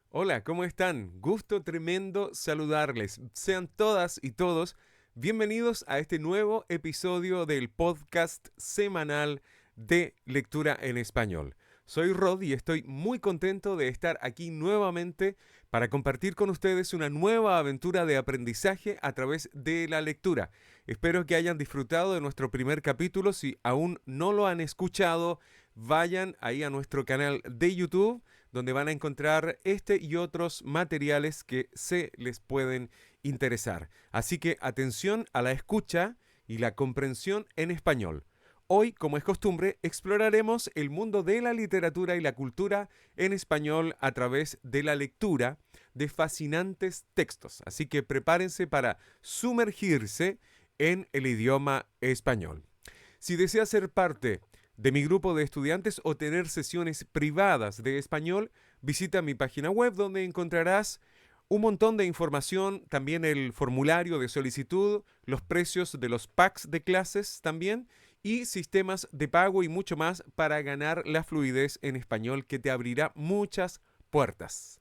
Hola, ¿cómo están? Gusto tremendo saludarles. Sean todas y todos bienvenidos a este nuevo episodio del podcast semanal de Lectura en Español. Soy Rod y estoy muy contento de estar aquí nuevamente para compartir con ustedes una nueva aventura de aprendizaje a través de la lectura. Espero que hayan disfrutado de nuestro primer capítulo. Si aún no lo han escuchado, vayan ahí a nuestro canal de YouTube donde van a encontrar este y otros materiales que se les pueden interesar. Así que atención a la escucha y la comprensión en español. Hoy, como es costumbre, exploraremos el mundo de la literatura y la cultura en español a través de la lectura de fascinantes textos. Así que prepárense para sumergirse en el idioma español. Si desea ser parte de mi grupo de estudiantes o tener sesiones privadas de español, visita mi página web donde encontrarás un montón de información, también el formulario de solicitud, los precios de los packs de clases también y sistemas de pago y mucho más para ganar la fluidez en español que te abrirá muchas puertas.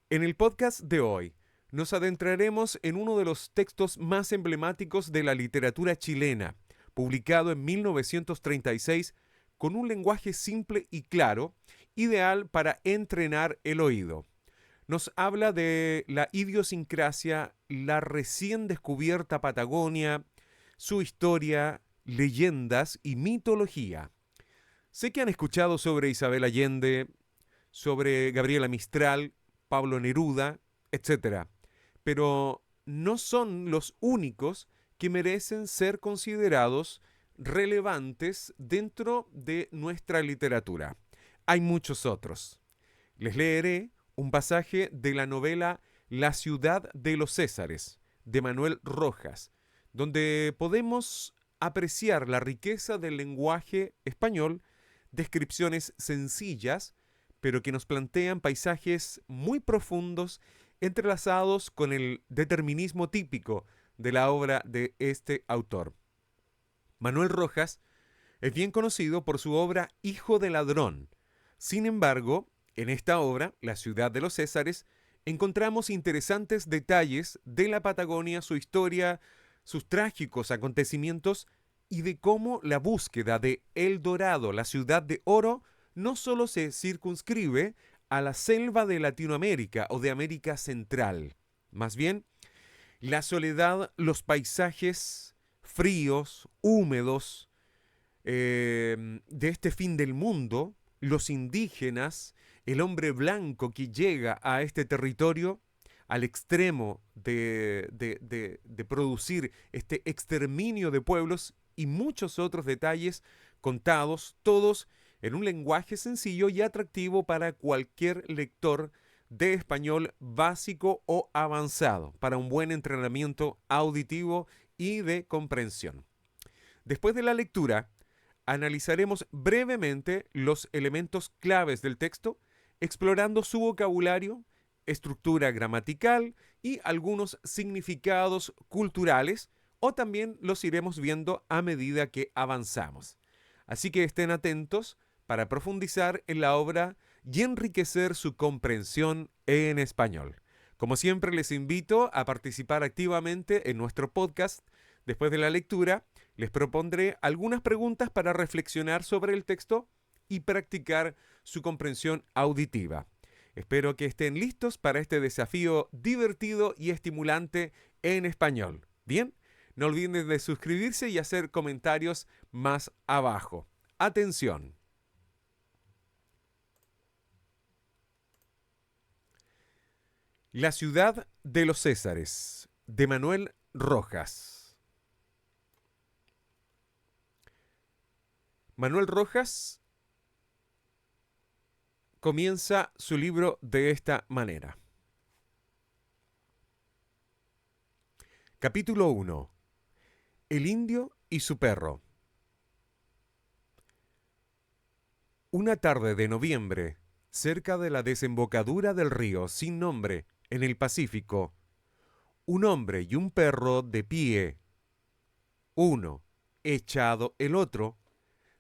En el podcast de hoy nos adentraremos en uno de los textos más emblemáticos de la literatura chilena, publicado en 1936 con un lenguaje simple y claro, ideal para entrenar el oído. Nos habla de la idiosincrasia, la recién descubierta Patagonia, su historia, leyendas y mitología. Sé que han escuchado sobre Isabel Allende, sobre Gabriela Mistral, Pablo Neruda, etcétera, pero no son los únicos que merecen ser considerados relevantes dentro de nuestra literatura. Hay muchos otros. Les leeré un pasaje de la novela La ciudad de los Césares, de Manuel Rojas, donde podemos apreciar la riqueza del lenguaje español, descripciones sencillas, pero que nos plantean paisajes muy profundos entrelazados con el determinismo típico de la obra de este autor. Manuel Rojas es bien conocido por su obra Hijo de Ladrón. Sin embargo, en esta obra, La ciudad de los Césares, encontramos interesantes detalles de la Patagonia, su historia, sus trágicos acontecimientos y de cómo la búsqueda de El Dorado, la ciudad de oro, no solo se circunscribe a la selva de Latinoamérica o de América Central. Más bien, la soledad, los paisajes fríos, húmedos, de este fin del mundo, los indígenas, el hombre blanco que llega a este territorio al extremo de producir este exterminio de pueblos y muchos otros detalles contados, todos en un lenguaje sencillo y atractivo para cualquier lector de español básico o avanzado, para un buen entrenamiento auditivo y de comprensión. Después de la lectura, analizaremos brevemente los elementos claves del texto, explorando su vocabulario, estructura gramatical y algunos significados culturales, o también los iremos viendo a medida que avanzamos. Así que estén atentos para profundizar en la obra y enriquecer su comprensión en español. Como siempre, les invito a participar activamente en nuestro podcast. Después de la lectura, les propondré algunas preguntas para reflexionar sobre el texto y practicar su comprensión auditiva. Espero que estén listos para este desafío divertido y estimulante en español. Bien, no olviden de suscribirse y hacer comentarios más abajo. Atención. La ciudad de los Césares, de Manuel Rojas. Manuel Rojas comienza su libro de esta manera. Capítulo 1. El indio y su perro. Una tarde de noviembre, cerca de la desembocadura del río sin nombre, en el Pacífico, un hombre y un perro de pie, uno echado el otro,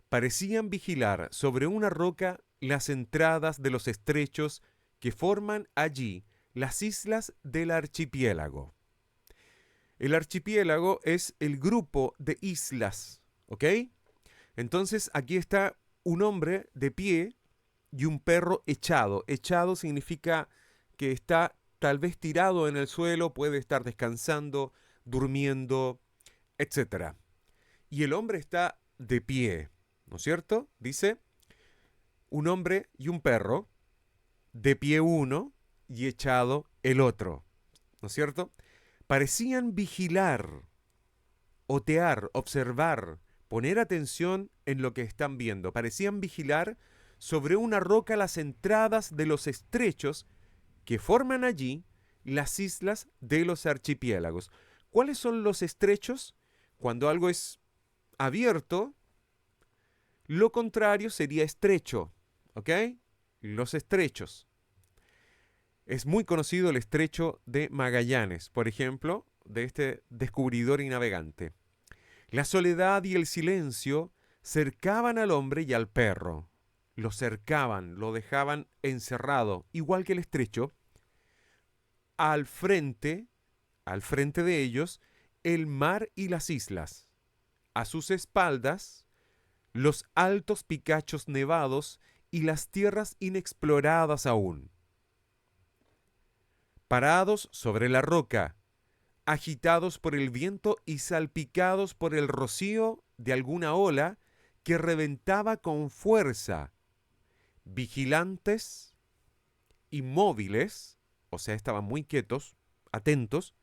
parecían vigilar sobre una roca las entradas de los estrechos que forman allí las islas del archipiélago. El archipiélago es el grupo de islas, ¿ok? Entonces aquí está un hombre de pie y un perro echado. Echado significa que está tal vez tirado en el suelo, puede estar descansando, durmiendo, etcétera. Y el hombre está de pie, ¿no es cierto? Dice, un hombre y un perro, de pie uno y echado el otro, ¿no es cierto? Parecían vigilar, otear, observar, poner atención en lo que están viendo. Parecían vigilar sobre una roca las entradas de los estrechos que forman allí las islas de los archipiélagos. ¿Cuáles son los estrechos? Cuando algo es abierto, lo contrario sería estrecho, ¿ok? Los estrechos. Es muy conocido el estrecho de Magallanes, por ejemplo, de este descubridor y navegante. La soledad y el silencio cercaban al hombre y al perro. Lo cercaban, lo dejaban encerrado, igual que el estrecho. Al frente de ellos, el mar y las islas. A sus espaldas, los altos picachos nevados y las tierras inexploradas aún. Parados sobre la roca, agitados por el viento y salpicados por el rocío de alguna ola que reventaba con fuerza, vigilantes, inmóviles, o sea, estaban muy quietos, atentos,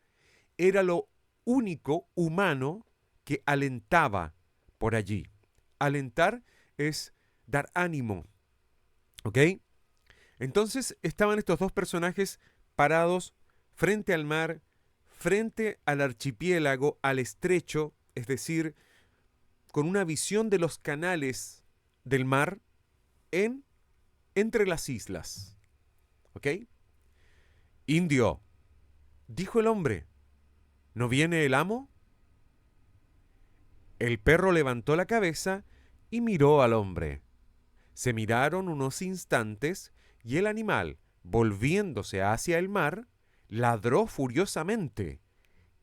era lo único humano que alentaba por allí. Alentar es dar ánimo, ¿ok? Entonces estaban estos dos personajes parados frente al mar, frente al archipiélago, al estrecho, es decir, con una visión de los canales del mar entre las islas. ¿Ok? Indio, dijo el hombre, ¿no viene el amo? El perro levantó la cabeza y miró al hombre. Se miraron unos instantes y el animal, volviéndose hacia el mar, ladró furiosamente,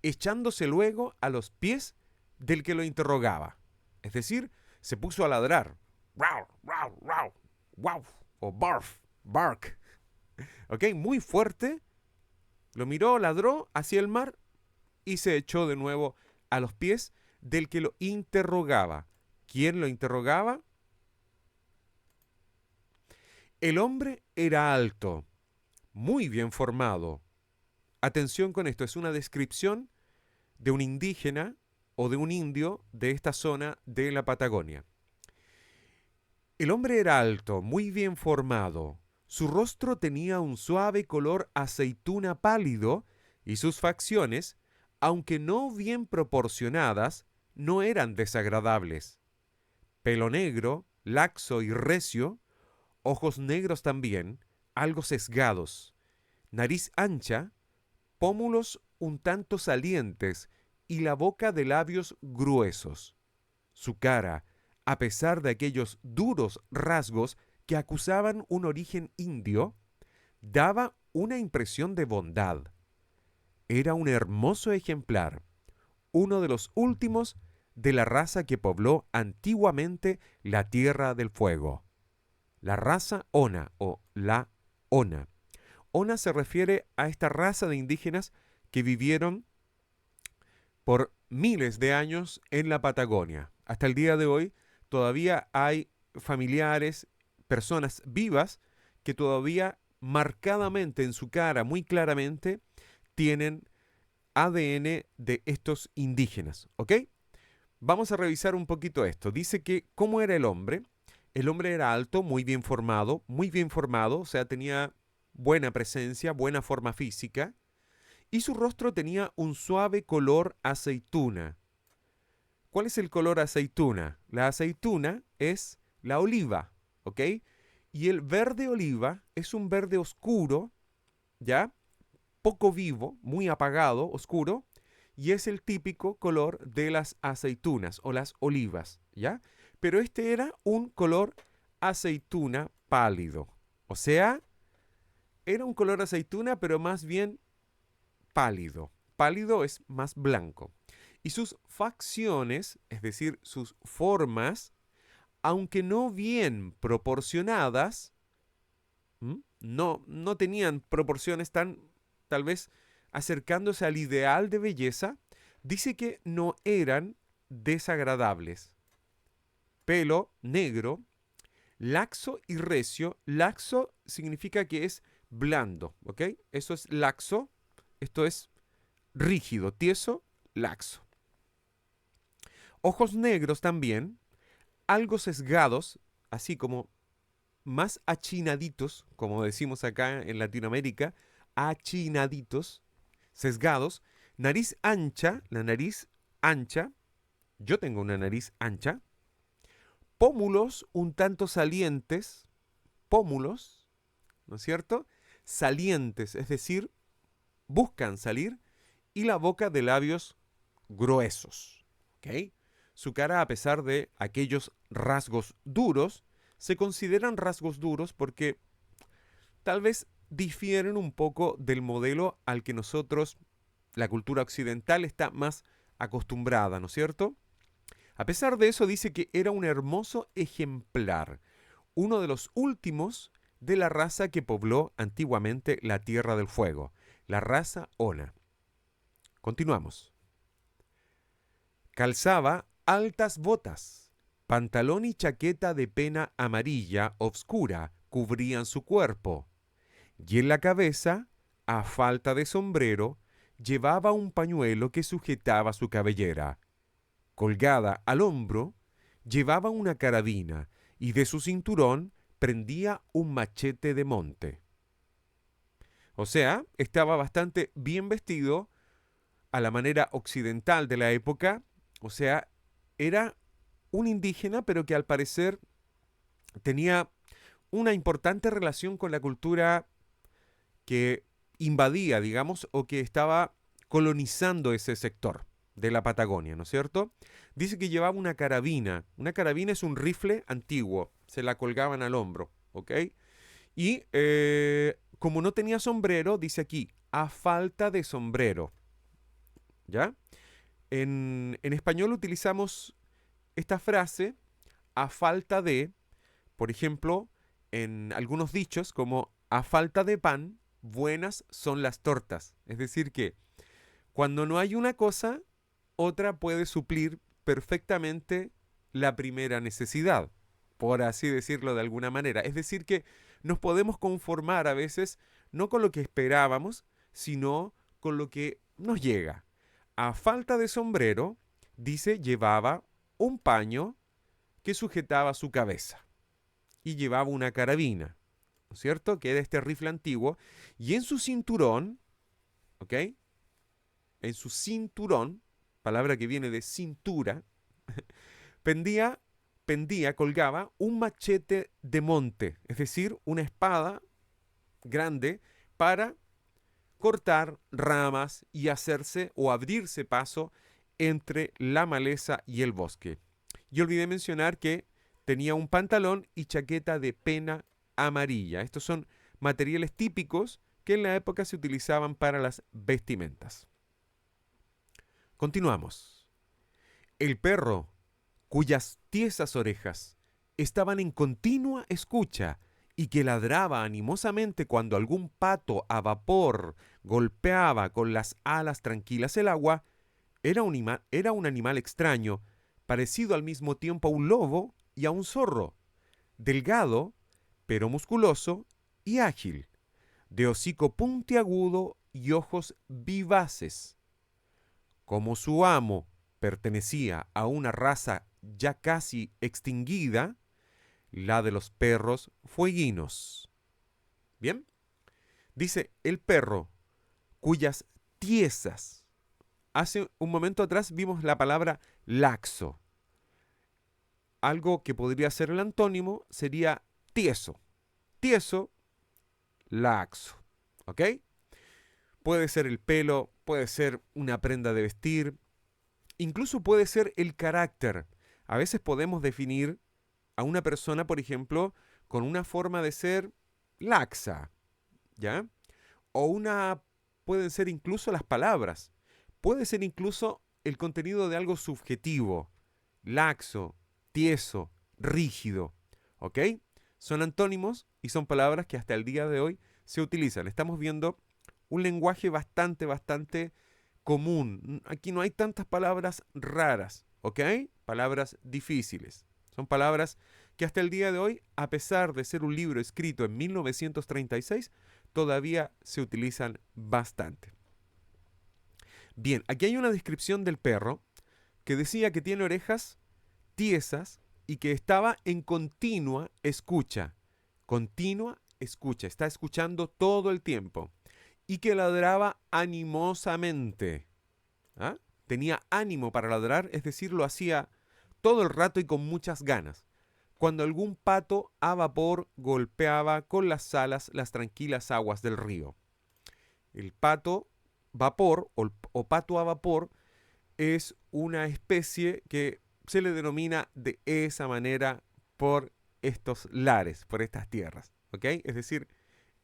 echándose luego a los pies del que lo interrogaba. Es decir, se puso a ladrar. Wow, wow, wow, wow, o barf, bark. ¿Ok? Muy fuerte. Lo miró, ladró hacia el mar y se echó de nuevo a los pies del que lo interrogaba. ¿Quién lo interrogaba? El hombre era alto, muy bien formado. Atención con esto, es una descripción de un indígena o de un indio de esta zona de la Patagonia. El hombre era alto, muy bien formado. Su rostro tenía un suave color aceituna pálido y sus facciones, aunque no bien proporcionadas, no eran desagradables. Pelo negro, laxo y recio, ojos negros también, algo sesgados, nariz ancha, pómulos un tanto salientes y la boca de labios gruesos. Su cara, a pesar de aquellos duros rasgos que acusaban un origen indio, daba una impresión de bondad. Era un hermoso ejemplar, uno de los últimos de la raza que pobló antiguamente la Tierra del Fuego. La raza Ona o la Ona. Ona se refiere a esta raza de indígenas que vivieron por miles de años en la Patagonia. Hasta el día de hoy todavía hay familiares, personas vivas que todavía marcadamente en su cara, muy claramente, tienen ADN de estos indígenas, ¿ok? Vamos a revisar un poquito esto. Dice que, ¿cómo era el hombre? El hombre era alto, muy bien formado, o sea, tenía buena presencia, buena forma física, y su rostro tenía un suave color aceituna. ¿Cuál es el color aceituna? La aceituna es la oliva, ¿ok? Y el verde oliva es un verde oscuro, ¿ya? Poco vivo, muy apagado, oscuro, y es el típico color de las aceitunas o las olivas, ¿ya? Pero este era un color aceituna pálido, o sea, era un color aceituna, pero más bien pálido. Pálido es más blanco. Y sus facciones, es decir, sus formas, aunque no bien proporcionadas, no tenían proporciones tan, tal vez, acercándose al ideal de belleza, dice que no eran desagradables. Pelo negro, laxo y recio. Laxo significa que es blando, ¿ok? Eso es laxo, esto es rígido, tieso, laxo. Ojos negros también, algo sesgados, así como más achinaditos, como decimos acá en Latinoamérica, achinaditos, sesgados. Nariz ancha, la nariz ancha, yo tengo una nariz ancha. Pómulos un tanto salientes, pómulos, ¿no es cierto? Salientes, es decir, buscan salir, y la boca de labios gruesos, ¿ok? Su cara, a pesar de aquellos rasgos duros, se consideran rasgos duros porque tal vez difieren un poco del modelo al que nosotros, la cultura occidental, está más acostumbrada, ¿no es cierto? A pesar de eso, dice que era un hermoso ejemplar, uno de los últimos de la raza que pobló antiguamente la Tierra del Fuego, la raza Ona. Continuamos. Calzaba altas botas, pantalón y chaqueta de pena amarilla oscura cubrían su cuerpo, y en la cabeza, a falta de sombrero, llevaba un pañuelo que sujetaba su cabellera. Colgada al hombro, llevaba una carabina y de su cinturón prendía un machete de monte. O sea, estaba bastante bien vestido a la manera occidental de la época. O sea, era un indígena, pero que al parecer tenía una importante relación con la cultura que invadía, digamos, o que estaba colonizando ese sector de la Patagonia, ¿no es cierto? Dice que llevaba una carabina. Una carabina es un rifle antiguo, se la colgaban al hombro, ¿ok? Y como no tenía sombrero, dice aquí, a falta de sombrero, ¿ya? En español utilizamos esta frase a falta de, por ejemplo, en algunos dichos como a falta de pan, buenas son las tortas. Es decir que cuando no hay una cosa, otra puede suplir perfectamente la primera necesidad, por así decirlo de alguna manera. Es decir que nos podemos conformar a veces no con lo que esperábamos, sino con lo que nos llega. A falta de sombrero, dice, llevaba un paño que sujetaba su cabeza y llevaba una carabina, ¿no es cierto? Que era este rifle antiguo, y en su cinturón, ¿ok? En su cinturón, palabra que viene de cintura, pendía, colgaba un machete de monte, es decir, una espada grande para cortar ramas y hacerse o abrirse paso entre la maleza y el bosque. Y olvidé mencionar que tenía un pantalón y chaqueta de pena amarilla. Estos son materiales típicos que en la época se utilizaban para las vestimentas. Continuamos. El perro, cuyas tiesas orejas estaban en continua escucha y que ladraba animosamente cuando algún pato a vapor golpeaba con las alas tranquilas el agua, era un animal extraño, parecido al mismo tiempo a un lobo y a un zorro, delgado, pero musculoso y ágil, de hocico puntiagudo y ojos vivaces. Como su amo pertenecía a una raza ya casi extinguida, la de los perros fueguinos. Bien, dice el perro, cuyas tiesas. Hace un momento atrás vimos la palabra laxo. Algo que podría ser el antónimo sería tieso. Tieso, laxo. ¿Ok? Puede ser el pelo, puede ser una prenda de vestir, incluso puede ser el carácter. A veces podemos definir a una persona, por ejemplo, con una forma de ser laxa, ¿ya? O pueden ser incluso las palabras. Puede ser incluso el contenido de algo subjetivo, laxo, tieso, rígido, ¿ok? Son antónimos y son palabras que hasta el día de hoy se utilizan. Estamos viendo un lenguaje bastante común. Aquí no hay tantas palabras raras, ¿ok? Palabras difíciles. Son palabras que hasta el día de hoy, a pesar de ser un libro escrito en 1936, todavía se utilizan bastante. Bien, aquí hay una descripción del perro que decía que tiene orejas tiesas y que estaba en continua escucha. Continua escucha, está escuchando todo el tiempo. Y que ladraba animosamente. ¿Ah? Tenía ánimo para ladrar, es decir, lo hacía todo el rato y con muchas ganas. Cuando algún pato a vapor golpeaba con las alas las tranquilas aguas del río. El pato vapor o pato a vapor es una especie que se le denomina de esa manera por estos lares, por estas tierras, ¿ok? Es decir,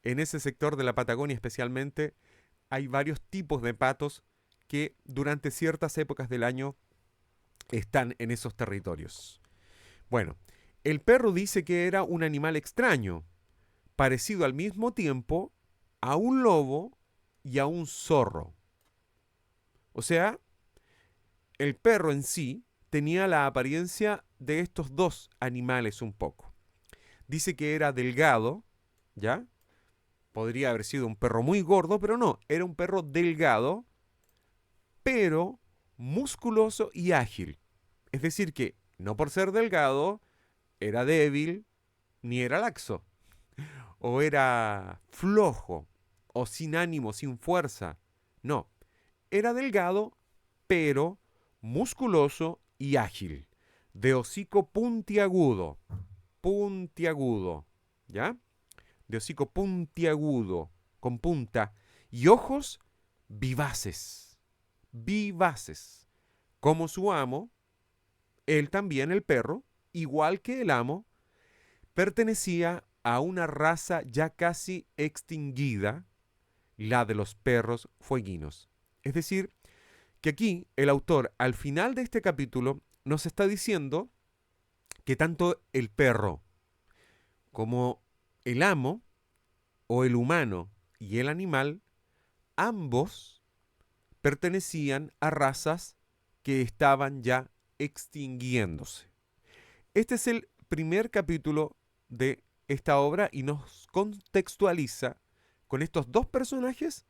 en ese sector de la Patagonia especialmente hay varios tipos de patos que durante ciertas épocas del año están en esos territorios. Bueno, el perro dice que era un animal extraño, parecido al mismo tiempo a un lobo y a un zorro. O sea, el perro en sí tenía la apariencia de estos dos animales un poco. Dice que era delgado, ¿ya? Podría haber sido un perro muy gordo, pero no, era un perro delgado, pero musculoso y ágil. Es decir que, no por ser delgado, era débil, ni era laxo, o era flojo, o sin ánimo, sin fuerza. No, era delgado, pero musculoso y ágil, de hocico puntiagudo, ¿ya? De hocico puntiagudo, con punta, y ojos vivaces, como su amo. Él también, el perro, igual que el amo, pertenecía a una raza ya casi extinguida, la de los perros fueguinos. Es decir, que aquí el autor, al final de este capítulo, nos está diciendo que tanto el perro como el amo, o el humano y el animal, ambos pertenecían a razas que estaban ya extinguiéndose. Este es el primer capítulo de esta obra y nos contextualiza con estos dos personajes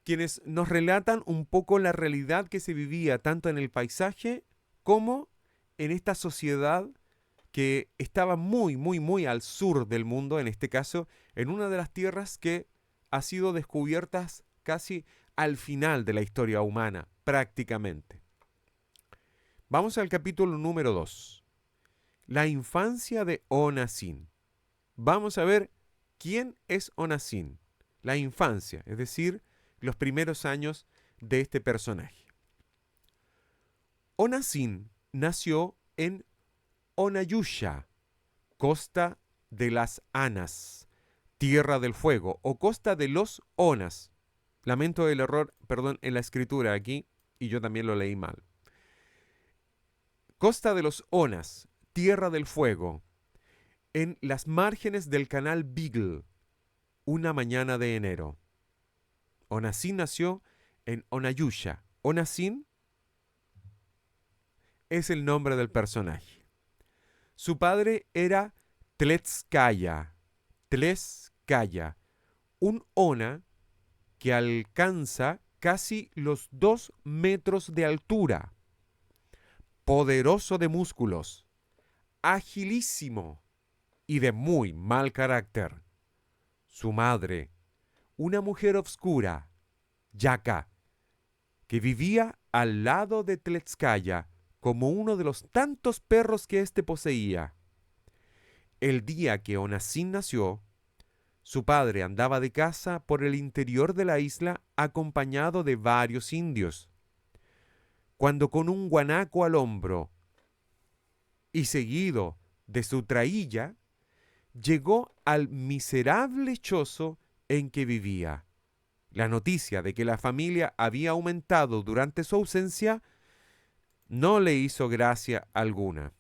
quienes nos relatan un poco la realidad que se vivía tanto en el paisaje como en esta sociedad que estaba muy al sur del mundo, en este caso, en una de las tierras que ha sido descubiertas casi al final de la historia humana, prácticamente. Vamos al capítulo número 2. La infancia de Onassin. Vamos a ver quién es Onassin. La infancia, es decir, los primeros años de este personaje. Onassin nació en Onayusha, costa de las Anas, tierra del fuego, o costa de los Onas. Lamento el error, perdón, en la escritura aquí, y yo también lo leí mal. Costa de los Onas, tierra del fuego, en las márgenes del canal Beagle, una mañana de enero. Onassin nació en Onayusha. Onassin es el nombre del personaje. Su padre era Tletskaya, un ona que alcanza casi los 2 metros de altura, poderoso de músculos, agilísimo y de muy mal carácter. Su madre, una mujer obscura, Yaka, que vivía al lado de Tletskaya como uno de los tantos perros que éste poseía. El día que Onassin nació, su padre andaba de caza por el interior de la isla acompañado de varios indios, cuando con un guanaco al hombro y seguido de su traílla, llegó al miserable chozo en que vivía. La noticia de que la familia había aumentado durante su ausencia no le hizo gracia alguna.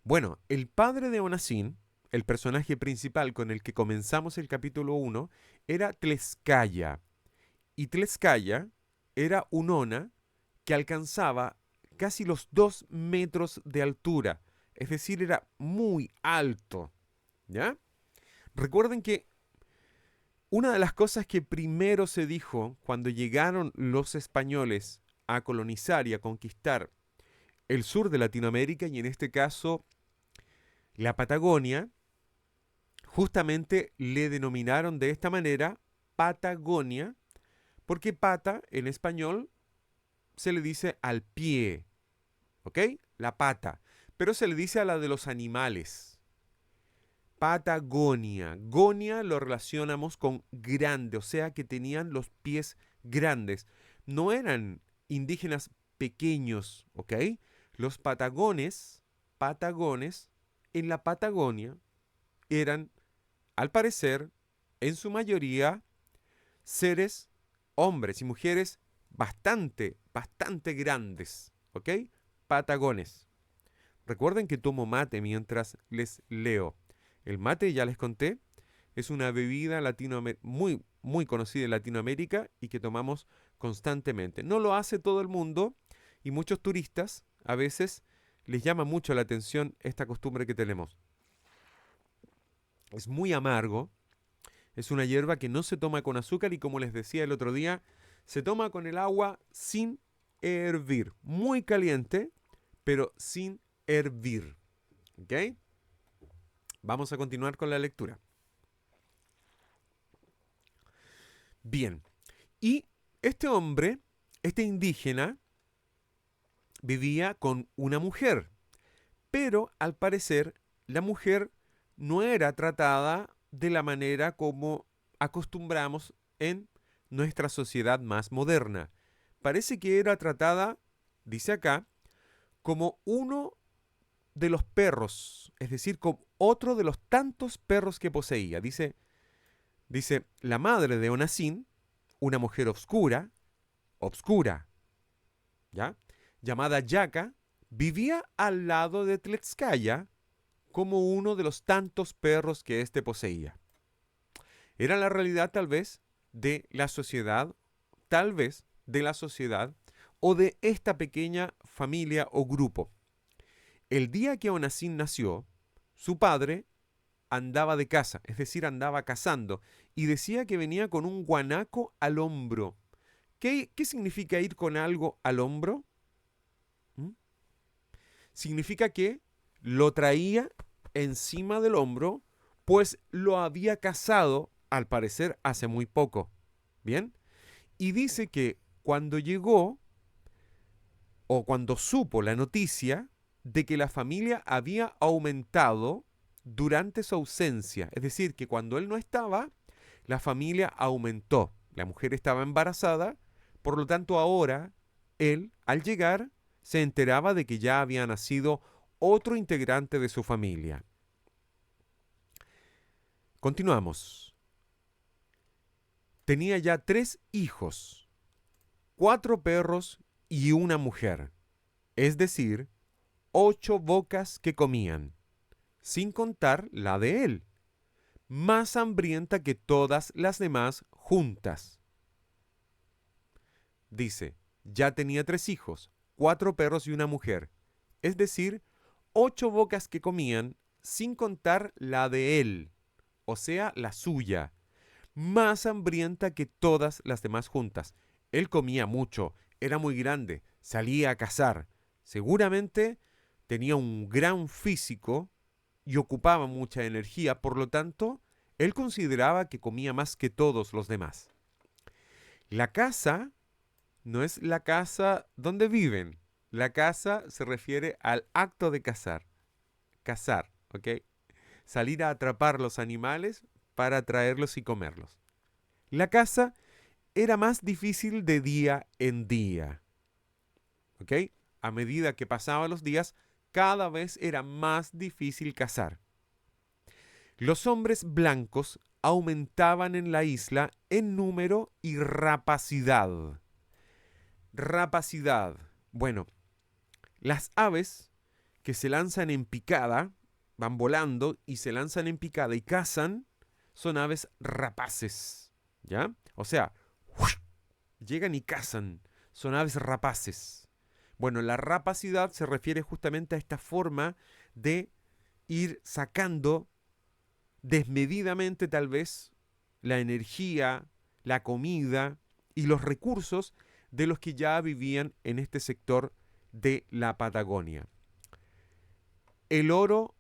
Bueno, el padre de Onassin, el personaje principal con el que comenzamos el capítulo 1, era Tleskaya. Y Tleskaya era un ona que alcanzaba casi los 2 metros de altura. Es decir, era muy alto. ¿Ya? Recuerden que una de las cosas que primero se dijo cuando llegaron los españoles a colonizar y a conquistar el sur de Latinoamérica, y en este caso la Patagonia, justamente le denominaron de esta manera Patagonia, porque pata en español se le dice al pie, ¿ok? La pata, pero se le dice a la de los animales. Patagonia. Gonia lo relacionamos con grande, o sea que tenían los pies grandes. No eran indígenas pequeños, ¿ok? Los patagones, en la Patagonia eran, al parecer, en su mayoría, seres, hombres y mujeres bastante grandes, ¿ok? Patagones. Recuerden que tomo mate mientras les leo. El mate, ya les conté, es una bebida muy conocida en Latinoamérica y que tomamos constantemente. No lo hace todo el mundo y muchos turistas a veces les llama mucho la atención esta costumbre que tenemos. Es muy amargo, es una hierba que no se toma con azúcar y, como les decía el otro día, se toma con el agua sin hervir. Muy caliente, pero sin hervir. ¿Ok? Vamos a continuar con la lectura. Bien, y este hombre, este indígena, vivía con una mujer, pero al parecer la mujer no era tratada de la manera como acostumbramos en nuestra sociedad más moderna. Parece que era tratada, dice acá, como uno de los perros, es decir, como otro de los tantos perros que poseía. Dice, la madre de Onassin, una mujer obscura, ¿ya? Llamada Yaka, vivía al lado de Tletskaya como uno de los tantos perros que éste poseía. Era la realidad tal vez de la sociedad o de esta pequeña familia o grupo. El día que Onassin nació, su padre andaba de caza, es decir, andaba cazando, y decía que venía con un guanaco al hombro. ¿Qué significa ir con algo al hombro? Significa que lo traía encima del hombro, pues lo había cazado, al parecer, hace muy poco. ¿Bien? Y dice que cuando llegó, o cuando supo la noticia de que la familia había aumentado durante su ausencia, es decir, que cuando él no estaba, la familia aumentó. La mujer estaba embarazada, por lo tanto ahora él, al llegar, se enteraba de que ya había nacido otro integrante de su familia. Continuamos. Tenía ya 3 hijos, 4 perros y una mujer, es decir, 8 bocas que comían, sin contar la de él, más hambrienta que todas las demás juntas. Dice, ya tenía 3 hijos, 4 perros y una mujer, es decir, 8 bocas que comían, sin contar la de él, o sea, la suya, más hambrienta que todas las demás juntas. Él comía mucho, era muy grande, salía a cazar. Seguramente tenía un gran físico y ocupaba mucha energía, por lo tanto, él consideraba que comía más que todos los demás. La caza no es la casa donde viven. La caza se refiere al acto de cazar. Cazar, ¿ok? Salir a atrapar los animales para traerlos y comerlos. La caza era más difícil de día en día, ¿ok? A medida que pasaban los días, cada vez era más difícil cazar. Los hombres blancos aumentaban en la isla en número y rapacidad. Rapacidad. Bueno, las aves que se lanzan en picada, van volando y se lanzan en picada y cazan, son aves rapaces, ¿ya? O sea, llegan y cazan, son aves rapaces. Bueno, la rapacidad se refiere justamente a esta forma de ir sacando desmedidamente tal vez la energía, la comida y los recursos de los que ya vivían en este sector de la Patagonia. El oro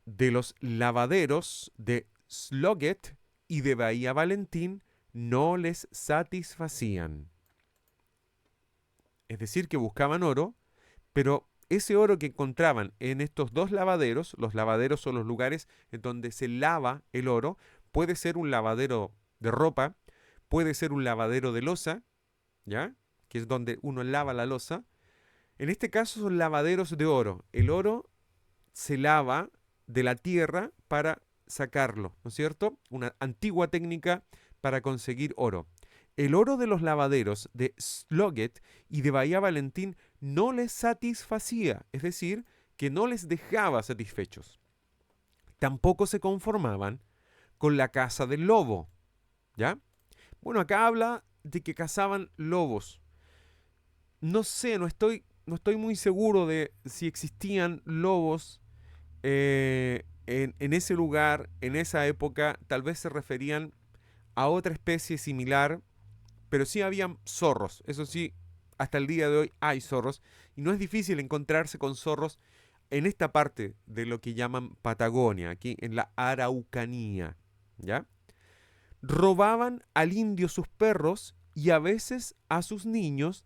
de los lavaderos de Sloget y de Bahía Valentín no les satisfacían. Es decir, que buscaban oro, pero ese oro que encontraban en estos dos lavaderos, los lavaderos son los lugares en donde se lava el oro, puede ser un lavadero de ropa, puede ser un lavadero de loza, ¿ya? Que es donde uno lava la loza. En este caso son lavaderos de oro. El oro se lava de la tierra para sacarlo, ¿no es cierto? Una antigua técnica para conseguir oro. El oro de los lavaderos de Sloget y de Bahía Valentín no les satisfacía, es decir, que no les dejaba satisfechos. Tampoco se conformaban con la caza del lobo, ¿ya? Bueno, acá habla de que cazaban lobos. No sé, no estoy muy seguro de si existían lobos en ese lugar, en esa época. Tal vez se referían a otra especie similar, pero sí habían zorros. Eso sí, hasta el día de hoy hay zorros. Y no es difícil encontrarse con zorros en esta parte de lo que llaman Patagonia, aquí en la Araucanía, ¿ya? Robaban al indio sus perros y a veces a sus niños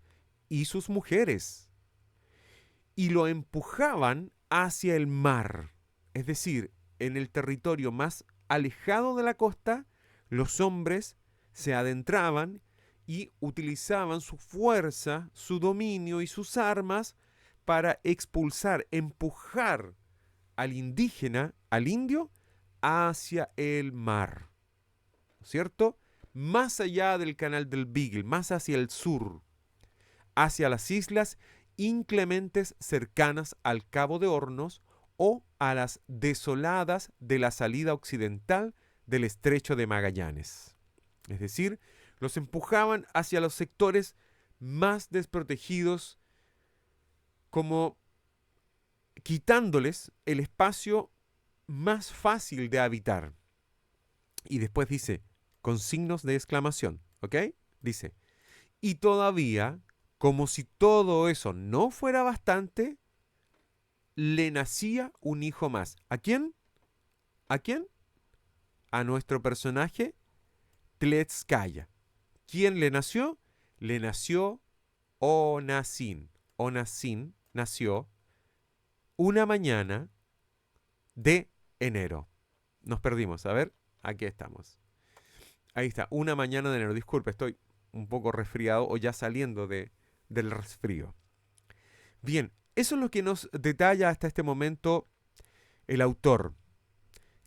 y sus mujeres. Y lo empujaban hacia el mar. Es decir, en el territorio más alejado de la costa, los hombres se adentraban y utilizaban su fuerza, su dominio y sus armas para expulsar, empujar al indígena, al indio, hacia el mar, ¿cierto? Más allá del canal del Beagle, más hacia el sur, hacia las islas inclementes cercanas al Cabo de Hornos o a las desoladas de la salida occidental del Estrecho de Magallanes. Es decir, los empujaban hacia los sectores más desprotegidos, como quitándoles el espacio más fácil de habitar. Y después dice, con signos de exclamación, ¿ok? Dice, y todavía, como si todo eso no fuera bastante, le nacía un hijo más. ¿A quién? ¿A quién? A nuestro personaje Tletskaya. ¿Quién le nació? Le nació Onacin. Onacin nació una mañana de enero. Nos perdimos, a ver, aquí estamos. Ahí está, una mañana de enero. Disculpe, estoy un poco resfriado o ya saliendo del resfrío. Bien, eso es lo que nos detalla hasta este momento el autor.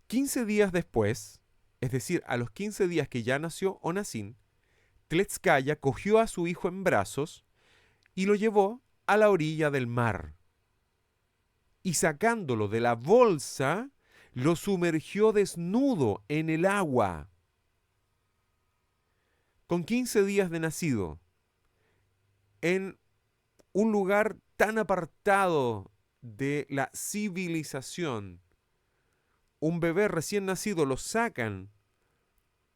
15 días después, es decir, a los 15 días que ya nació Onacin, Tletskaya cogió a su hijo en brazos y lo llevó a la orilla del mar. Y sacándolo de la bolsa, lo sumergió desnudo en el agua. Con 15 días de nacido, en un lugar tan apartado de la civilización, un bebé recién nacido lo sacan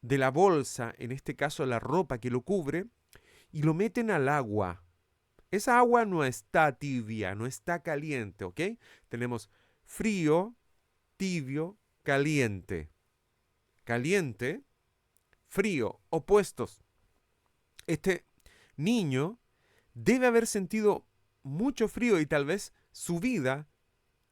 de la bolsa, en este caso la ropa que lo cubre, y lo meten al agua. Esa agua no está tibia, no está caliente, ¿ok? Tenemos frío, tibio, caliente. Caliente, frío, opuestos. Este niño debe haber sentido mucho frío y tal vez su vida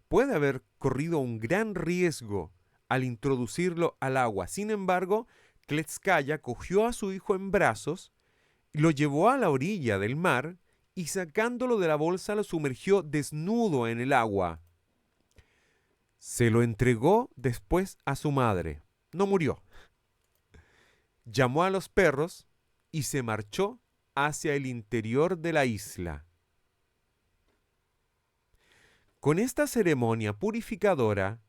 puede haber corrido un gran riesgo al introducirlo al agua. Sin embargo, Tletskaya cogió a su hijo en brazos, lo llevó a la orilla del mar y sacándolo de la bolsa lo sumergió desnudo en el agua. Se lo entregó después a su madre. No murió. Llamó a los perros y se marchó hacia el interior de la isla. Con esta ceremonia purificadora,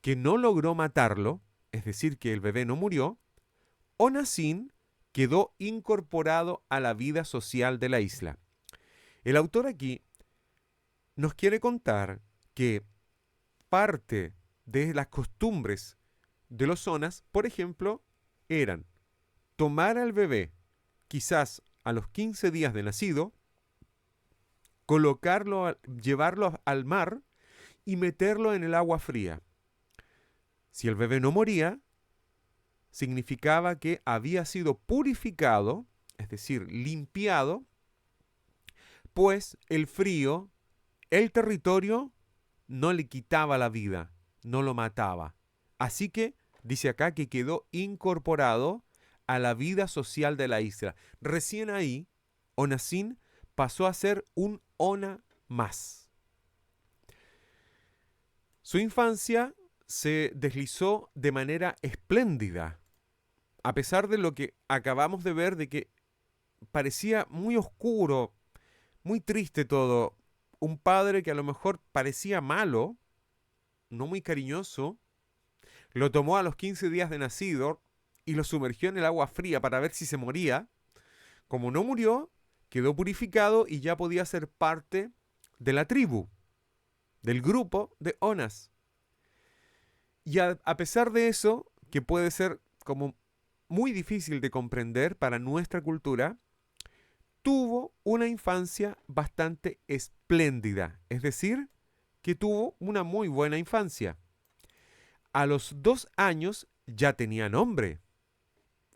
que no logró matarlo, es decir, que el bebé no murió, Onassin quedó incorporado a la vida social de la isla. El autor aquí nos quiere contar que parte de las costumbres de los Onas, por ejemplo, eran tomar al bebé quizás a los 15 días de nacido, llevarlo al mar y meterlo en el agua fría. Si el bebé no moría, significaba que había sido purificado, es decir, limpiado, pues el frío, el territorio, no le quitaba la vida, no lo mataba. Así que dice acá que quedó incorporado a la vida social de la isla. Recién ahí, Onassin pasó a ser un Ona más. Su infancia se deslizó de manera espléndida, a pesar de lo que acabamos de ver, de que parecía muy oscuro, muy triste todo. Un padre que a lo mejor parecía malo, no muy cariñoso, lo tomó a los 15 días de nacido y lo sumergió en el agua fría para ver si se moría. Como no murió, quedó purificado y ya podía ser parte de la tribu, del grupo de Onas. Y a pesar de eso, que puede ser como muy difícil de comprender para nuestra cultura, tuvo una infancia bastante espléndida, es decir, que tuvo una muy buena infancia. A los 2 años ya tenía nombre,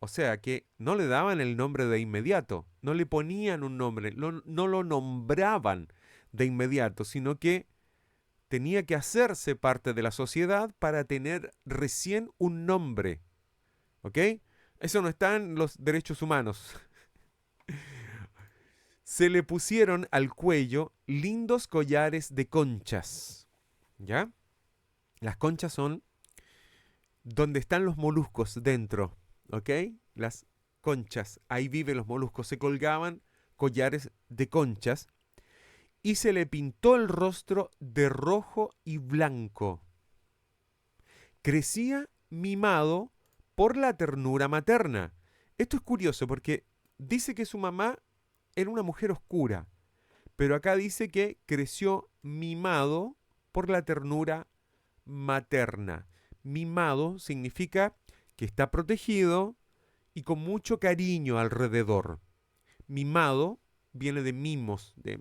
o sea que no le daban el nombre de inmediato, no le ponían un nombre, no lo nombraban de inmediato, sino que tenía que hacerse parte de la sociedad para tener recién un nombre. ¿Ok? Eso no está en los derechos humanos. Se le pusieron al cuello lindos collares de conchas. ¿Ya? Las conchas son donde están los moluscos dentro. ¿Ok? Las conchas. Ahí viven los moluscos. Se colgaban collares de conchas. Y se le pintó el rostro de rojo y blanco. Crecía mimado por la ternura materna. Esto es curioso porque dice que su mamá era una mujer oscura, pero acá dice que creció mimado por la ternura materna. Mimado significa que está protegido y con mucho cariño alrededor. Mimado viene de mimos, de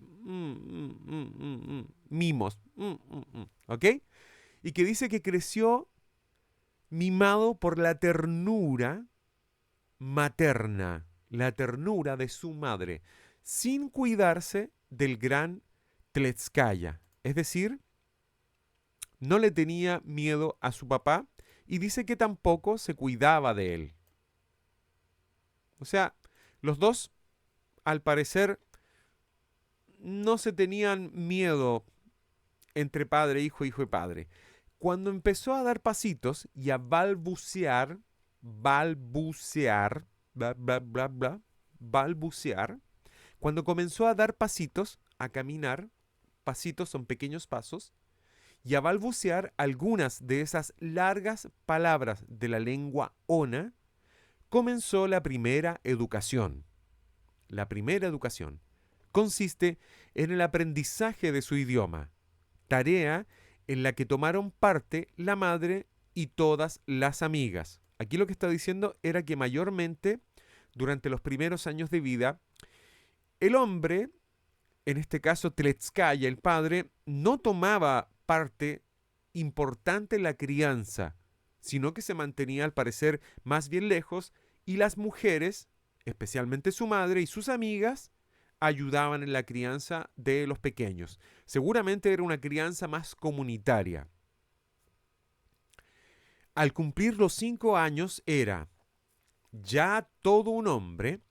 mimos, ¿ok? Y que dice que creció mimado por la ternura materna, la ternura de su madre, sin cuidarse del gran Tletskaya. Es decir, no le tenía miedo a su papá y dice que tampoco se cuidaba de él. O sea, los dos, al parecer, no se tenían miedo entre padre e hijo, hijo y padre. Cuando empezó a dar pasitos y a balbucear, bla, bla, bla, bla, balbucear, cuando comenzó a dar pasitos, a caminar, pasitos son pequeños pasos, y a balbucear algunas de esas largas palabras de la lengua Ona, comenzó la primera educación. La primera educación consiste en el aprendizaje de su idioma, tarea en la que tomaron parte la madre y todas las amigas. Aquí lo que está diciendo era que mayormente durante los primeros años de vida, el hombre, en este caso Tletskaya, el padre, no tomaba parte importante en la crianza, sino que se mantenía al parecer más bien lejos y las mujeres, especialmente su madre y sus amigas, ayudaban en la crianza de los pequeños. Seguramente era una crianza más comunitaria. Al cumplir los 5 años era ya todo un hombre.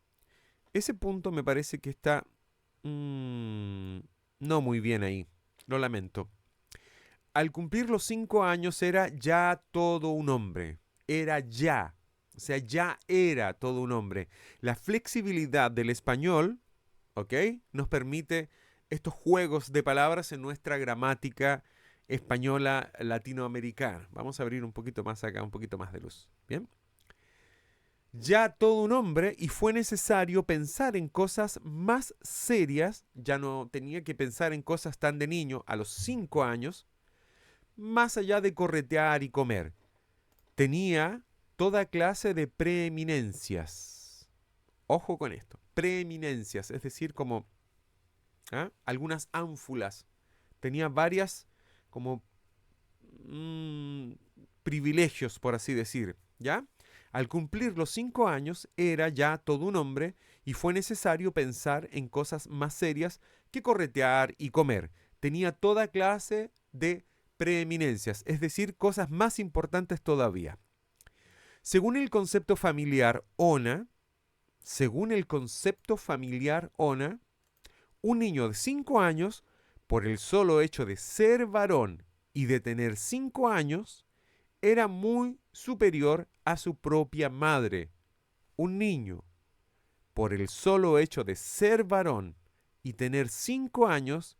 Ese punto me parece que está no muy bien ahí. Lo lamento. al cumplir los 5 años era ya todo un hombre. Era ya. O sea, ya era todo un hombre. La flexibilidad del español, ¿ok?, nos permite estos juegos de palabras en nuestra gramática española latinoamericana. Vamos a abrir un poquito más acá, un poquito más de luz. ¿Bien? Ya todo un hombre, y fue necesario pensar en cosas más serias. Ya no tenía que pensar en cosas tan de niño a los 5 años, más allá de corretear y comer. Tenía toda clase de preeminencias. Ojo con esto. Preeminencias, es decir, como algunas ánfulas. Tenía varias como privilegios, por así decir, ¿ya? Al cumplir los 5 años era ya todo un hombre y fue necesario pensar en cosas más serias que corretear y comer. Tenía toda clase de preeminencias, es decir, cosas más importantes todavía. Según el concepto familiar ONA, un niño de 5 años, por el solo hecho de ser varón y de tener 5 años, era muy superior a su propia madre. Un niño, por el solo hecho de ser varón y tener 5 años,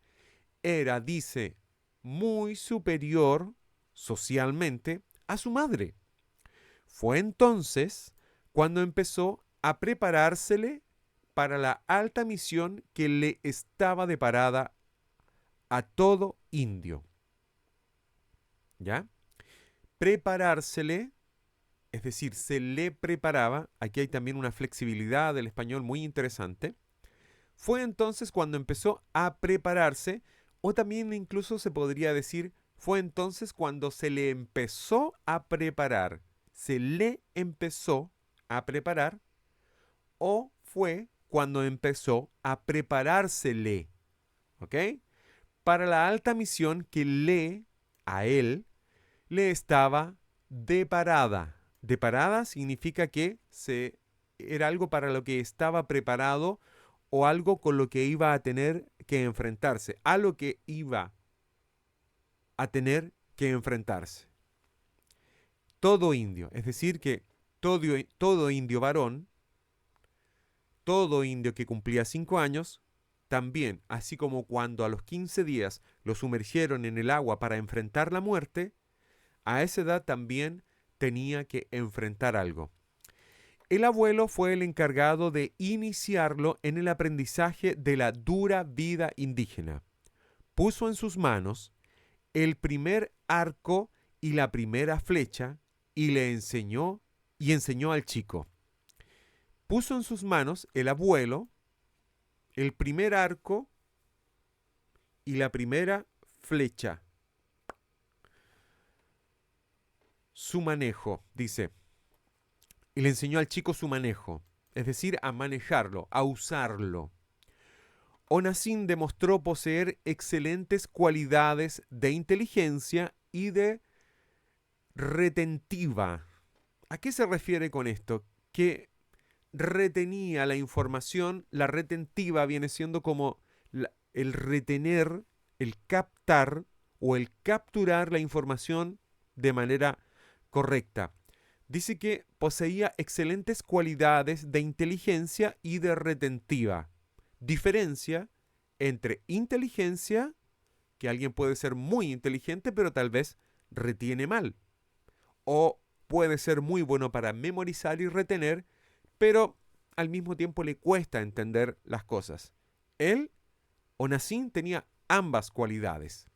era, dice, muy superior socialmente a su madre. Fue entonces cuando empezó a preparársele para la alta misión que le estaba deparada a todo indio. ¿Ya? Preparársele, es decir, se le preparaba, aquí hay también una flexibilidad del español muy interesante. Fue entonces cuando empezó a prepararse, o también incluso se podría decir, fue entonces cuando se le empezó a preparar. Se le empezó a preparar, o fue cuando empezó a preparársele, ¿ok?, para la alta misión que a él, le estaba deparada. Deparada significa que era algo para lo que estaba preparado o algo con lo que iba a tener que enfrentarse, a lo que iba a tener que enfrentarse. Todo indio, es decir, que todo indio varón, todo indio que cumplía 5 años, también, así como cuando a los 15 días lo sumergieron en el agua para enfrentar la muerte, a esa edad también tenía que enfrentar algo. El abuelo fue el encargado de iniciarlo en el aprendizaje de la dura vida indígena. Puso en sus manos el primer arco y la primera flecha y enseñó al chico. Puso en sus manos el abuelo el primer arco y la primera flecha. Su manejo, dice, y le enseñó al chico su manejo, es decir, a manejarlo, a usarlo. Onassin demostró poseer excelentes cualidades de inteligencia y de retentiva. ¿A qué se refiere con esto? Que retenía la información. La retentiva viene siendo como el retener, el captar o el capturar la información de manera correcta. Dice que poseía excelentes cualidades de inteligencia y de retentiva. Diferencia entre inteligencia, que alguien puede ser muy inteligente pero tal vez retiene mal, o puede ser muy bueno para memorizar y retener, pero al mismo tiempo le cuesta entender las cosas. Él, Onassin, tenía ambas cualidades.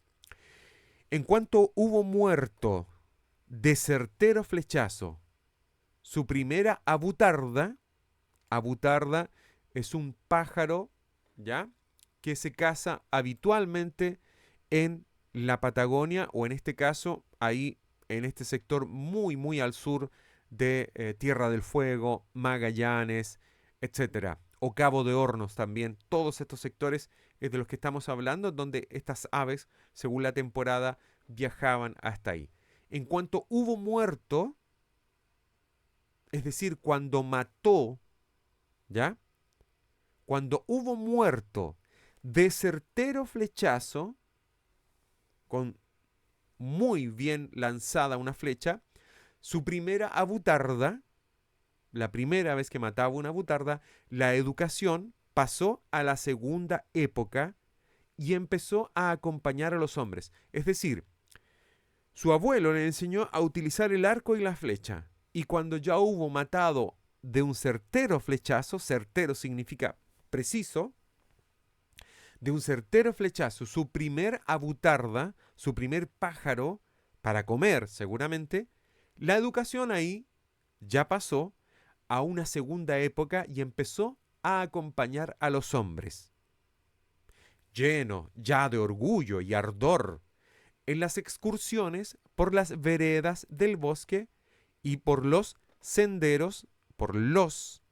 En cuanto hubo muerto de certero flechazo su primera abutarda es un pájaro, ¿ya?, que se caza habitualmente en la Patagonia, o en este caso ahí en este sector muy muy al sur de Tierra del Fuego, Magallanes, etcétera, o Cabo de Hornos también. Todos estos sectores es de los que estamos hablando, donde estas aves, según la temporada, viajaban hasta ahí. En cuanto hubo muerto, es decir, cuando mató, ¿ya?, cuando hubo muerto de certero flechazo, con muy bien lanzada una flecha, su primera avutarda, la primera vez que mataba una avutarda, la educación pasó a la segunda época y empezó a acompañar a los hombres. Es decir, su abuelo le enseñó a utilizar el arco y la flecha. Y cuando ya hubo matado de un certero flechazo, certero significa preciso, de un certero flechazo, su primer avutarda, su primer pájaro, para comer seguramente, la educación ahí ya pasó a una segunda época y empezó a acompañar a los hombres, lleno ya de orgullo y ardor, en las excursiones por las veredas del bosque y por los senderos, por los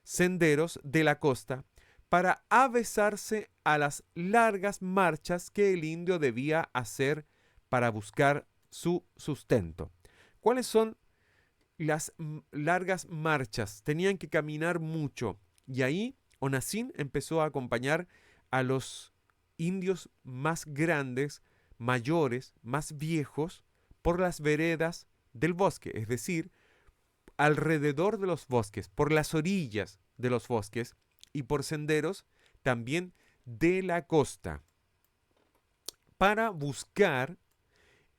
senderos de la costa, para avesarse a las largas marchas que el indio debía hacer para buscar su sustento. ¿Cuáles son las largas marchas? Tenían que caminar mucho y ahí Onassin empezó a acompañar a los indios más grandes, mayores, más viejos, por las veredas del bosque, es decir, alrededor de los bosques, por las orillas de los bosques y por senderos también de la costa, para buscar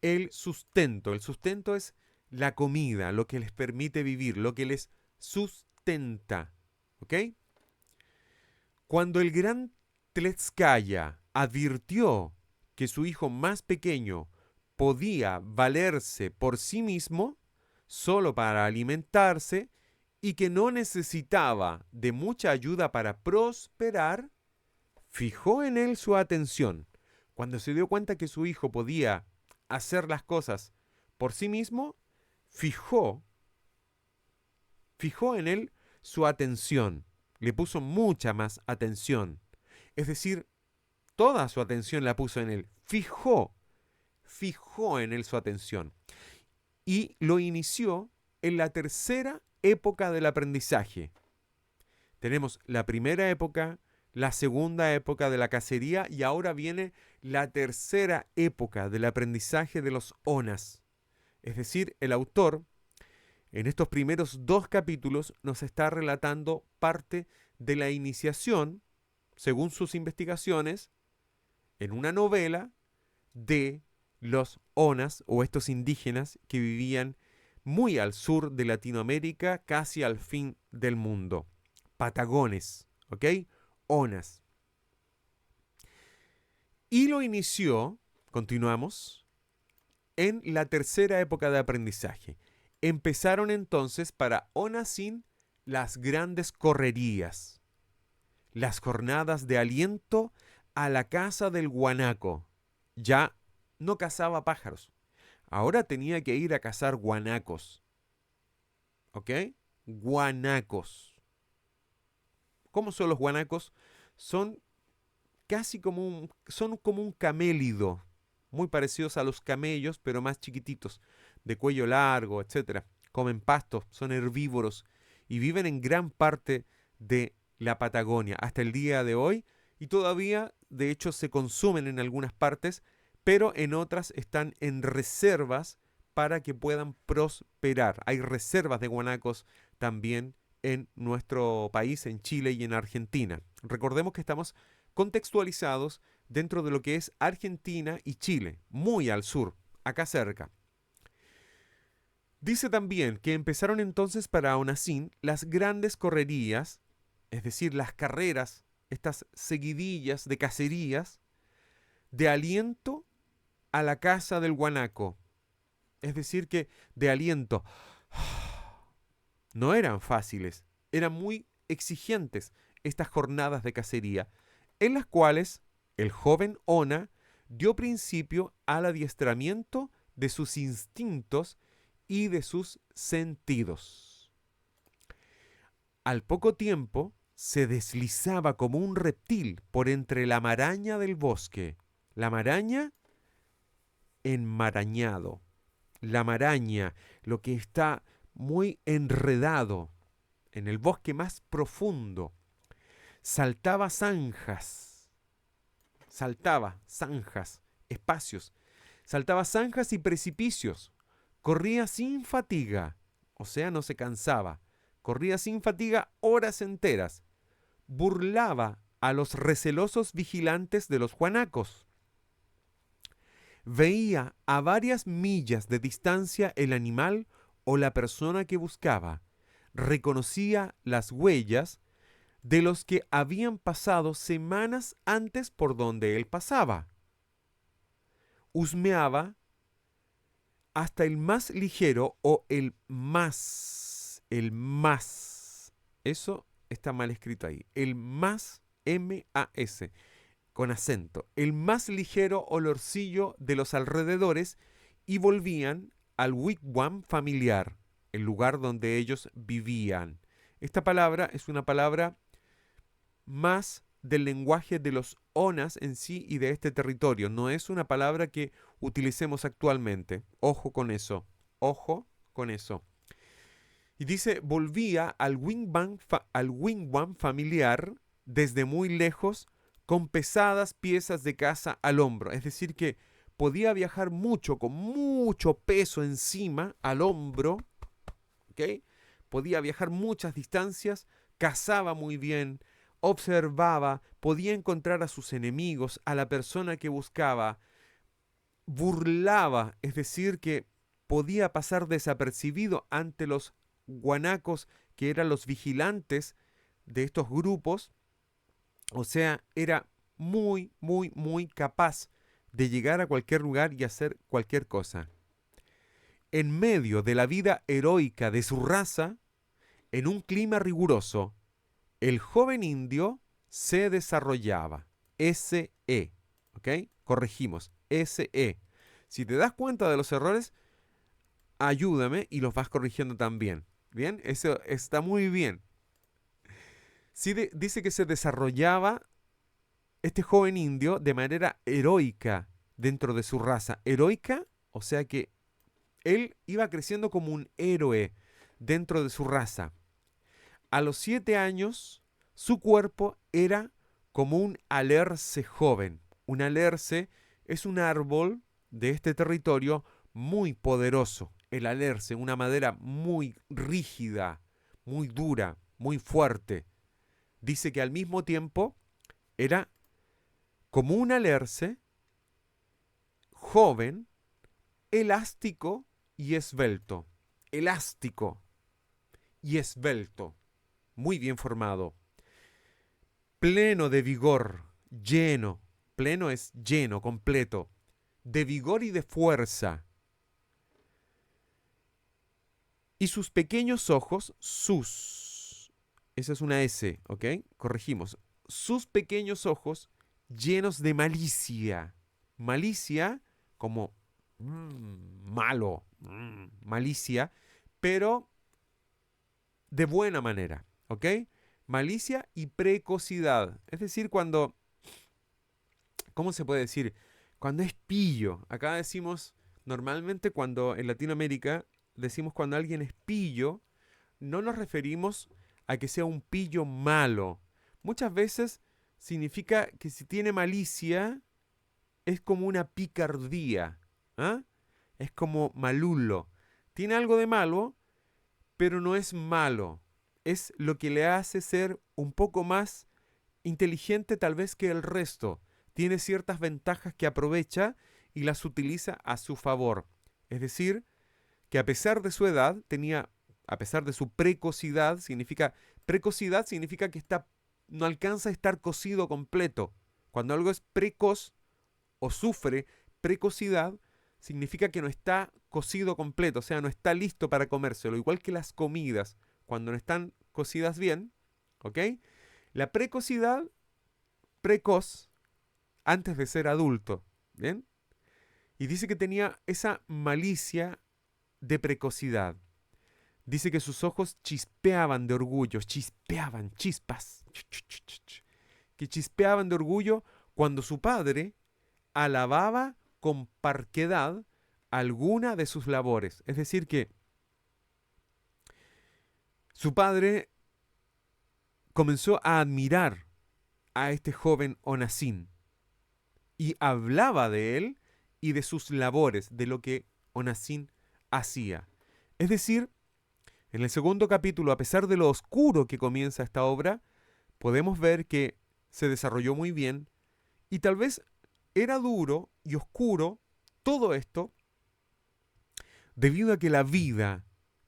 el sustento. El sustento es la comida, lo que les permite vivir, lo que les sustenta. ¿Ok? Cuando el gran Tletskaya advirtió que su hijo más pequeño podía valerse por sí mismo, solo para alimentarse, y que no necesitaba de mucha ayuda para prosperar, fijó en él su atención. Cuando se dio cuenta que su hijo podía hacer las cosas por sí mismo, fijó en él su atención, le puso mucha más atención. Es decir, toda su atención la puso en él, fijó en él su atención. Y lo inició en la tercera época del aprendizaje. Tenemos la primera época, la segunda época de la cacería y ahora viene la tercera época del aprendizaje de los onas. Es decir, el autor en estos primeros 2 capítulos nos está relatando parte de la iniciación, según sus investigaciones, en una novela de los onas o estos indígenas que vivían muy al sur de Latinoamérica, casi al fin del mundo. Patagones, ¿ok? Onas. Y lo inició, continuamos, en la tercera época de aprendizaje. Empezaron entonces para Onassin las grandes correrías, las jornadas de aliento a la caza del guanaco. Ya no cazaba pájaros, ahora tenía que ir a cazar guanacos. ¿Ok? Guanacos. ¿Cómo son los guanacos? Son casi son como un camélido, muy parecidos a los camellos, pero más chiquititos, de cuello largo, etcétera. Comen pasto, son herbívoros y viven en gran parte de la Patagonia hasta el día de hoy y todavía, de hecho, se consumen en algunas partes, pero en otras están en reservas para que puedan prosperar. Hay reservas de guanacos también en nuestro país, en Chile y en Argentina. Recordemos que estamos contextualizados dentro de lo que es Argentina y Chile, muy al sur, acá cerca. Dice también que empezaron entonces para Onassin las grandes correrías, es decir, las carreras, estas seguidillas de cacerías, de aliento a la caza del guanaco. Es decir, que de aliento no eran fáciles, eran muy exigentes estas jornadas de cacería, en las cuales el joven Ona dio principio al adiestramiento de sus instintos y de sus sentidos. Al poco tiempo se deslizaba como un reptil por entre la maraña del bosque. La maraña, enmarañado. La maraña, lo que está muy enredado en el bosque más profundo. Saltaba zanjas espacios, saltaba zanjas y precipicios, corría sin fatiga, o sea, no se cansaba, corría sin fatiga horas enteras, burlaba a los recelosos vigilantes de los guanacos. Veía a varias millas de distancia el animal o la persona que buscaba. Reconocía las huellas de los que habían pasado semanas antes por donde él pasaba. Husmeaba hasta el más ligero o el más. Eso está mal escrito ahí. El más, M-A-S, con acento. El más ligero olorcillo de los alrededores y volvían al wigwam familiar, el lugar donde ellos vivían. Esta palabra es una palabra más del lenguaje de los onas en sí y de este territorio. No es una palabra que utilicemos actualmente. Ojo con eso. Ojo con eso. Y dice, volvía al wigwam familiar desde muy lejos con pesadas piezas de caza al hombro. Es decir, que podía viajar mucho, con mucho peso encima, al hombro. ¿Ok? Podía viajar muchas distancias, cazaba muy bien, observaba, podía encontrar a sus enemigos, a la persona que buscaba, burlaba, es decir, que podía pasar desapercibido ante los guanacos, que eran los vigilantes de estos grupos. O sea, era muy, muy, muy capaz de llegar a cualquier lugar y hacer cualquier cosa. En medio de la vida heroica de su raza, en un clima riguroso, el joven indio se desarrollaba. S-E, ¿ok? Corregimos, S-E. Si te das cuenta de los errores, ayúdame y los vas corrigiendo también. ¿Bien? Eso está muy bien. Sí, dice que se desarrollaba este joven indio de manera heroica dentro de su raza. Heroica, o sea que él iba creciendo como un héroe dentro de su raza. A los 7 años, su cuerpo era como un alerce joven. Un alerce es un árbol de este territorio muy poderoso. El alerce, una madera muy rígida, muy dura, muy fuerte. Dice que al mismo tiempo era como un alerce joven, elástico y esbelto. Elástico y esbelto. Muy bien formado. Pleno de vigor, lleno. Pleno es lleno, completo. De vigor y de fuerza. Y sus pequeños ojos, esa es una S, ¿ok? Corregimos. Sus pequeños ojos llenos de malicia. Malicia como malo, malicia, pero de buena manera, ¿ok? Malicia y precocidad. Es decir, cuando, ¿cómo se puede decir? Cuando es pillo. Acá decimos, normalmente cuando en Latinoamérica decimos cuando alguien es pillo, no nos referimos a que sea un pillo malo. Muchas veces significa que si tiene malicia es como una picardía. ¿Ah? Es como malulo. Tiene algo de malo, pero no es malo. Es lo que le hace ser un poco más inteligente tal vez que el resto. Tiene ciertas ventajas que aprovecha y las utiliza a su favor. Es decir, que a pesar de su edad, a pesar de su precocidad significa que no alcanza a estar cocido completo. Cuando algo es precoz o sufre precocidad, significa que no está cocido completo, o sea, no está listo para comérselo. Igual que las comidas, cuando no están cocidas bien, ¿ok? La precocidad, precoz, antes de ser adulto, ¿bien? Y dice que tenía esa malicia de precocidad. Dice que sus ojos chispeaban de orgullo, chispeaban, chispas, que chispeaban de orgullo cuando su padre alababa con parquedad alguna de sus labores. Es decir, que su padre comenzó a admirar a este joven Onassin. y hablaba de él y de sus labores, de lo que Onassin hacía. Es decir, en el segundo capítulo, a pesar de lo oscuro que comienza esta obra, podemos ver que se desarrolló muy bien y tal vez era duro y oscuro todo esto debido a que la vida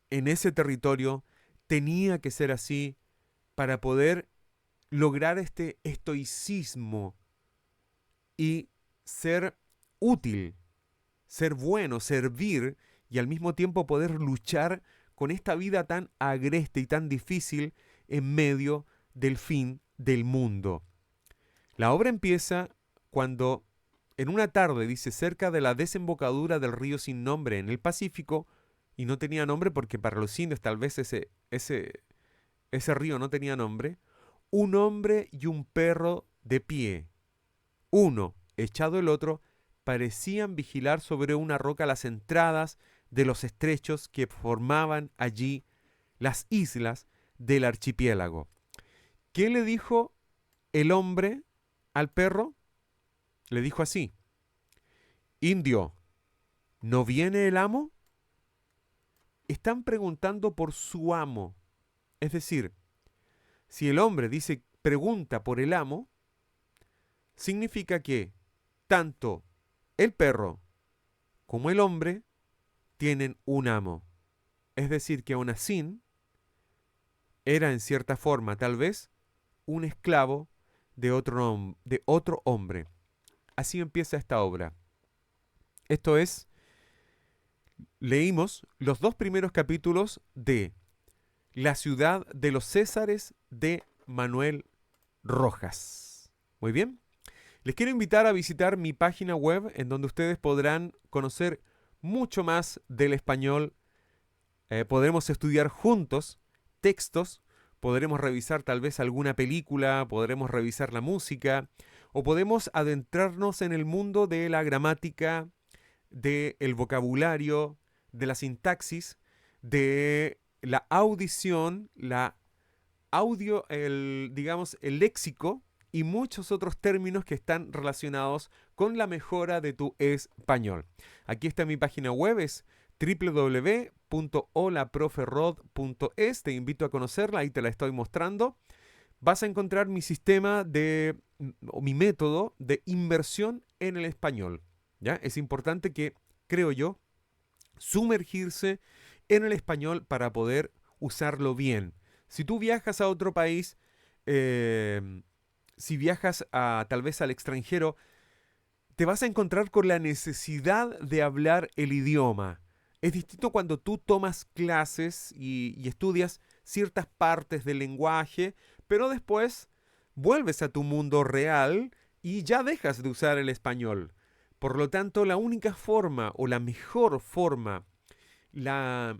en ese territorio tenía que ser así para poder lograr este estoicismo y ser útil, ser bueno, servir y al mismo tiempo poder luchar con esta vida tan agreste y tan difícil en medio del fin del mundo. La obra empieza cuando en una tarde, dice, cerca de la desembocadura del río sin nombre en el Pacífico, y no tenía nombre porque para los indios tal vez ese río no tenía nombre, un hombre y un perro de pie, uno echado el otro, parecían vigilar sobre una roca las entradas de los estrechos que formaban allí las islas del archipiélago. ¿Qué le dijo el hombre al perro? Le dijo así: Indio, ¿no viene el amo? Están preguntando por su amo. Es decir, si el hombre dice pregunta por el amo, significa que tanto el perro como el hombre tienen un amo. Es decir, que Onassin era en cierta forma, tal vez, un esclavo de otro hombre. Así empieza esta obra. Esto es, leímos los 2 primeros capítulos de La ciudad de los Césares de Manuel Rojas. Muy bien. Les quiero invitar a visitar mi página web en donde ustedes podrán conocer mucho más del español. Podremos estudiar juntos textos, podremos revisar tal vez alguna película, podremos revisar la música o podemos adentrarnos en el mundo de la gramática, del vocabulario, de la sintaxis, de la audición, digamos, el léxico y muchos otros términos que están relacionados con la mejora de tu español. Aquí está mi página web, es www.holaproferrod.es. Te invito a conocerla, ahí te la estoy mostrando. Vas a encontrar mi sistema o mi método de inmersión en el español. ¿Ya? Es importante que, creo yo, sumergirse en el español para poder usarlo bien. Si tú viajas a otro país, si viajas tal vez al extranjero, te vas a encontrar con la necesidad de hablar el idioma. Es distinto cuando tú tomas clases y estudias ciertas partes del lenguaje, pero después vuelves a tu mundo real y ya dejas de usar el español. Por lo tanto, la única forma o la mejor forma, la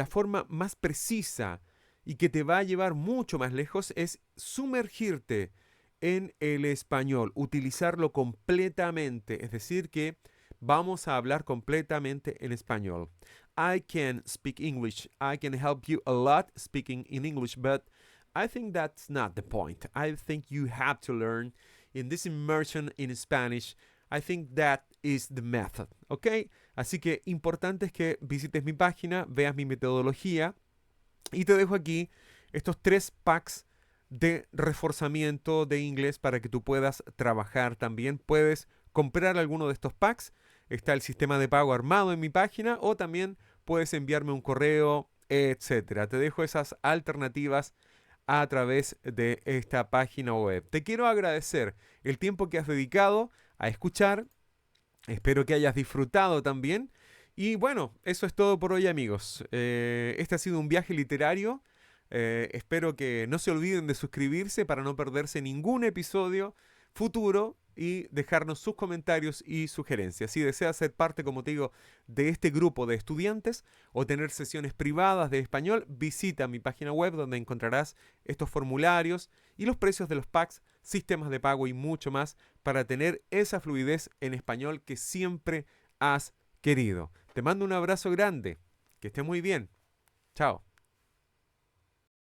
forma más precisa y que te va a llevar mucho más lejos es sumergirte en el español, utilizarlo completamente, es decir que vamos a hablar completamente en español. I can speak English. I can help you a lot speaking in English, but I think that's not the point. I think you have to learn in this immersion in Spanish. I think that is the method, ¿ok? Así que importante es que visites mi página, veas mi metodología y te dejo aquí estos 3 packs de reforzamiento de inglés para que tú puedas trabajar también. Puedes comprar alguno de estos packs. Está el sistema de pago armado en mi página o también puedes enviarme un correo, etcétera. Te dejo esas alternativas a través de esta página web. Te quiero agradecer el tiempo que has dedicado a escuchar. Espero que hayas disfrutado también. Y bueno, eso es todo por hoy, amigos. Este ha sido un viaje literario. Espero que no se olviden de suscribirse para no perderse ningún episodio futuro y dejarnos sus comentarios y sugerencias. Si deseas ser parte, como te digo, de este grupo de estudiantes o tener sesiones privadas de español, visita mi página web donde encontrarás estos formularios y los precios de los packs, sistemas de pago y mucho más para tener esa fluidez en español que siempre has querido. Te mando un abrazo grande. Que estés muy bien. Chao.